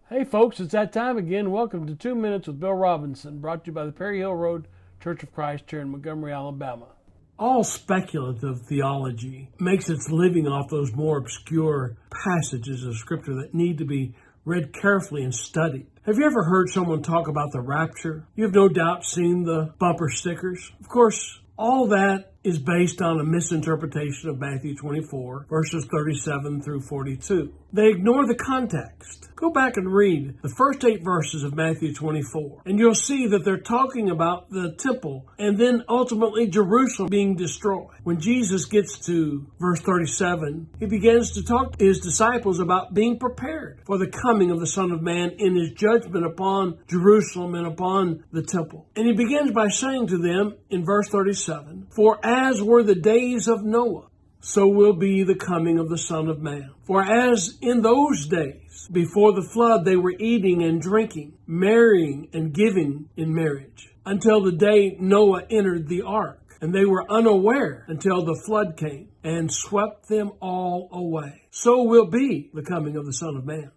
Hey folks, it's that time again. Welcome to 2 Minutes with Bill Robinson, brought to you by the Perry Hill Road Church of Christ here in Montgomery, Alabama. All speculative theology makes its living off those more obscure passages of Scripture that need to be read carefully and studied. Have you ever heard someone talk about the rapture? You've no doubt seen the bumper stickers. Of course, all that is based on a misinterpretation of Matthew 24, verses 37 through 42. They ignore the context. Go back and read the first 8 verses of Matthew 24, and you'll see that they're talking about the temple and then ultimately Jerusalem being destroyed. When Jesus gets to verse 37, he begins to talk to his disciples about being prepared for the coming of the Son of Man in his judgment upon Jerusalem and upon the temple. And he begins by saying to them in verse 37, "For as were the days of Noah, so will be the coming of the Son of Man. For as in those days, before the flood, they were eating and drinking, marrying and giving in marriage, until the day Noah entered the ark. And they were unaware until the flood came and swept them all away. So will be the coming of the Son of Man.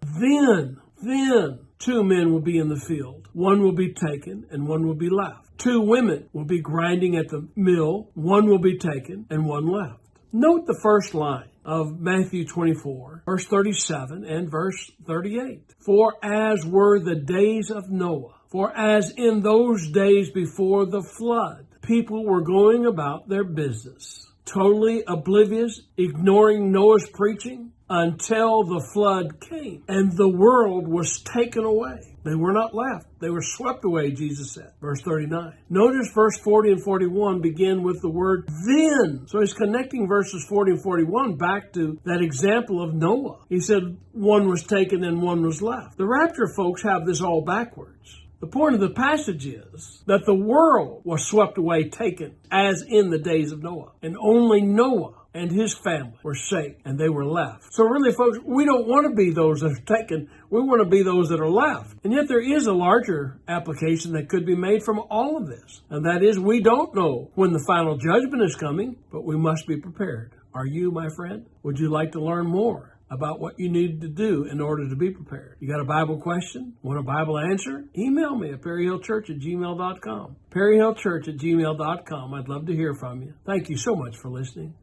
Then 2 men will be in the field. One will be taken and one will be left. 2 women will be grinding at the mill. One will be taken and one left." Note the first line of Matthew 24, verse 37 and verse 38. "For as were the days of Noah, for as in those days before the flood." People were going about their business, totally oblivious, ignoring Noah's preaching until the flood came and the world was taken away. They were not left. They were swept away, Jesus said. Verse 39. Notice verse 40 and 41 begin with the word then. So he's connecting verses 40 and 41 back to that example of Noah. He said one was taken and one was left. The rapture folks have this all backwards. The point of the passage is that the world was swept away, taken, as in the days of Noah. And only Noah and his family were saved, and they were left. So really, folks, we don't want to be those that are taken. We want to be those that are left. And yet there is a larger application that could be made from all of this. And that is, we don't know when the final judgment is coming, but we must be prepared. Are you, my friend? Would you like to learn more about what you need to do in order to be prepared? You got a Bible question? Want a Bible answer? Email me at perryhillchurch@gmail.com. perryhillchurch@gmail.com. I'd love to hear from you. Thank you so much for listening.